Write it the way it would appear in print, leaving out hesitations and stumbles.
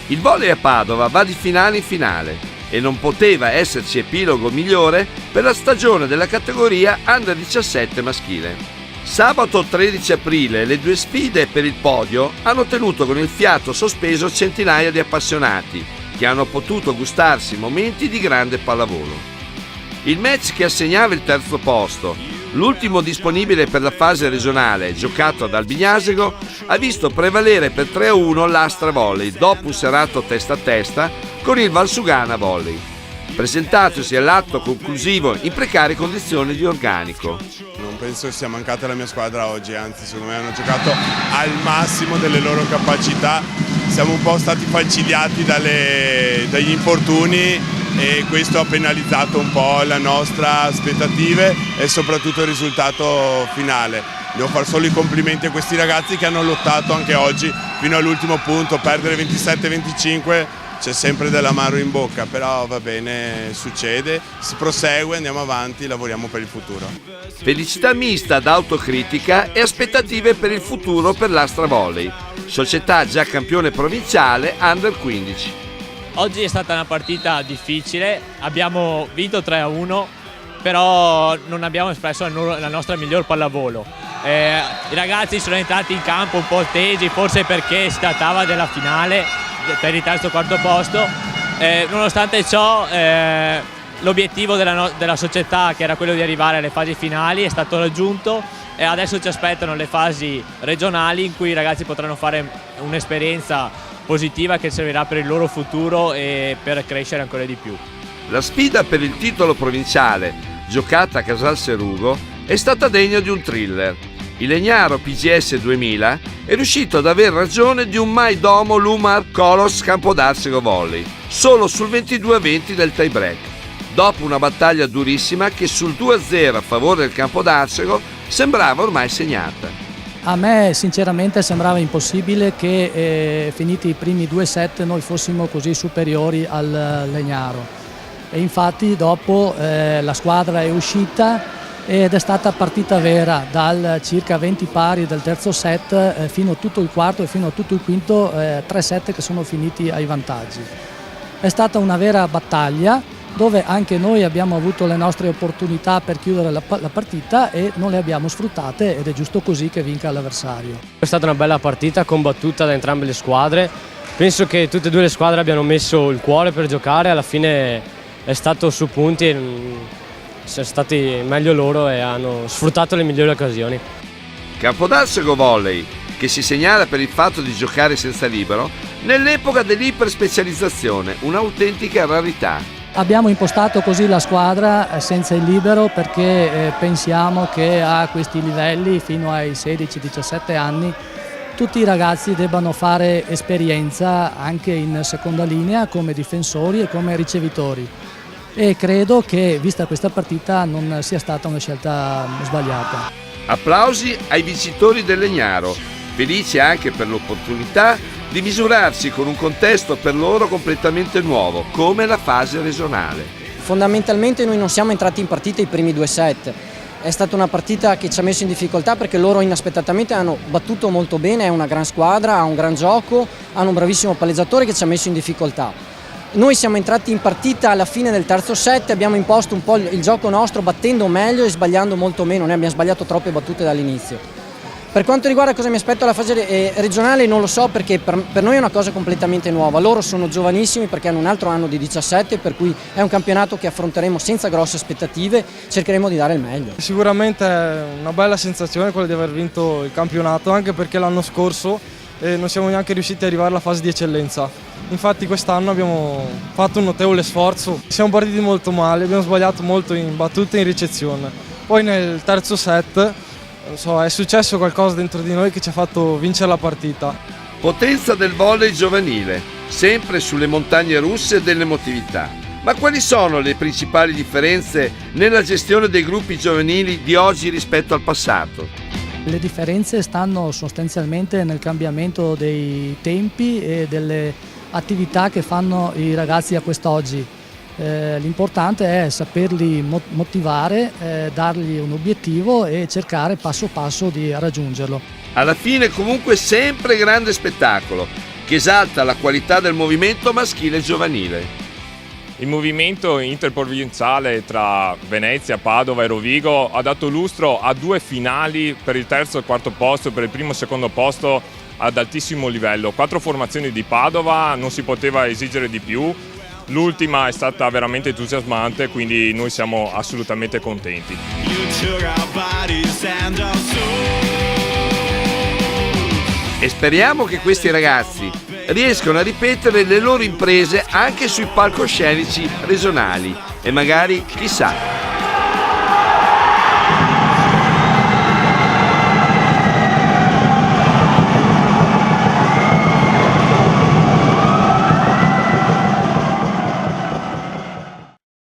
Il volley a Padova va di finale in finale e non poteva esserci epilogo migliore per la stagione della categoria Under 17 maschile. Sabato 13 aprile le due sfide per il podio hanno tenuto con il fiato sospeso centinaia di appassionati che hanno potuto gustarsi momenti di grande pallavolo. Il match che assegnava il terzo posto, l'ultimo disponibile per la fase regionale, giocato ad Albignasego, ha visto prevalere per 3-1 l'Astra Volley dopo un serrato testa a testa con il Valsugana Volley, presentatosi all'atto conclusivo in precarie condizioni di organico. Non penso sia mancata la mia squadra oggi, anzi secondo me hanno giocato al massimo delle loro capacità. Siamo un po' stati falcidiati dagli infortuni e questo ha penalizzato un po' le nostre aspettative e soprattutto il risultato finale. Devo fare solo i complimenti a questi ragazzi che hanno lottato anche oggi fino all'ultimo punto. Perdere 27-25 c'è sempre dell'amaro in bocca, però va bene, succede, si prosegue, andiamo avanti, lavoriamo per il futuro. Felicità mista ad autocritica e aspettative per il futuro per l'Astra Volley, società già campione provinciale Under 15. Oggi è stata una partita difficile, abbiamo vinto 3-1, però non abbiamo espresso la nostra miglior pallavolo. I ragazzi sono entrati in campo un po' tesi, forse perché si trattava della finale per il terzo o quarto posto. Nonostante ciò l'obiettivo della società, che era quello di arrivare alle fasi finali, è stato raggiunto e adesso ci aspettano le fasi regionali in cui i ragazzi potranno fare un'esperienza positiva che servirà per il loro futuro e per crescere ancora di più. La sfida per il titolo provinciale, giocata a Casal Serugo, è stata degna di un thriller. Il Legnaro PGS 2000 è riuscito ad aver ragione di un mai domo Lumar Colos Campodarsego Volley, solo sul 22-20 del tie break, dopo una battaglia durissima che sul 2-0 a favore del Campodarsego sembrava ormai segnata. A me sinceramente sembrava impossibile che finiti i primi 2 set noi fossimo così superiori al Legnaro e infatti dopo la squadra è uscita ed è stata partita vera dal circa 20 pari del terzo set fino a tutto il quarto e fino a tutto il quinto, 3 set che sono finiti ai vantaggi. È stata una vera battaglia dove anche noi abbiamo avuto le nostre opportunità per chiudere la partita e non le abbiamo sfruttate ed è giusto così che vinca l'avversario. È stata una bella partita combattuta da entrambe le squadre, penso che tutte e due le squadre abbiano messo il cuore per giocare, alla fine è stato su punti e sono stati meglio loro e hanno sfruttato le migliori occasioni. Campodarsego Volley, che si segnala per il fatto di giocare senza libero, nell'epoca dell'iperspecializzazione, un'autentica rarità. Abbiamo impostato così la squadra senza il libero perché pensiamo che a questi livelli, fino ai 16-17 anni, tutti i ragazzi debbano fare esperienza anche in seconda linea come difensori e come ricevitori. E credo che, vista questa partita, non sia stata una scelta sbagliata. Applausi ai vincitori del Legnaro, felici anche per l'opportunità di misurarsi con un contesto per loro completamente nuovo, come la fase regionale. Fondamentalmente noi non siamo entrati in partita i primi 2 set. È stata una partita che ci ha messo in difficoltà perché loro inaspettatamente hanno battuto molto bene, è una gran squadra, ha un gran gioco, hanno un bravissimo palleggiatore che ci ha messo in difficoltà. Noi siamo entrati in partita alla fine del terzo set, abbiamo imposto un po' il gioco nostro battendo meglio e sbagliando molto meno, noi abbiamo sbagliato troppe battute dall'inizio. Per quanto riguarda cosa mi aspetto alla fase regionale non lo so perché per noi è una cosa completamente nuova, loro sono giovanissimi perché hanno un altro anno di 17 per cui è un campionato che affronteremo senza grosse aspettative, cercheremo di dare il meglio. Sicuramente è una bella sensazione quella di aver vinto il campionato anche perché l'anno scorso non siamo neanche riusciti ad arrivare alla fase di eccellenza. Infatti quest'anno abbiamo fatto un notevole sforzo, siamo partiti molto male, abbiamo sbagliato molto in battute e in ricezione. Poi nel terzo set non so, è successo qualcosa dentro di noi che ci ha fatto vincere la partita. Potenza del volley giovanile, sempre sulle montagne russe dell'emotività. Ma quali sono le principali differenze nella gestione dei gruppi giovanili di oggi rispetto al passato? Le differenze stanno sostanzialmente nel cambiamento dei tempi e delle attività che fanno i ragazzi a quest'oggi. L'importante è saperli motivare, dargli un obiettivo e cercare passo passo di raggiungerlo. Alla fine comunque sempre grande spettacolo, che esalta la qualità del movimento maschile e giovanile. Il movimento interprovinciale tra Venezia, Padova e Rovigo ha dato lustro a 2 finali per il terzo e quarto posto, per il primo e secondo posto ad altissimo livello. 4 formazioni di Padova, non si poteva esigere di più. L'ultima è stata veramente entusiasmante, quindi noi siamo assolutamente contenti. E speriamo che questi ragazzi riescano a ripetere le loro imprese anche sui palcoscenici regionali e magari, chissà,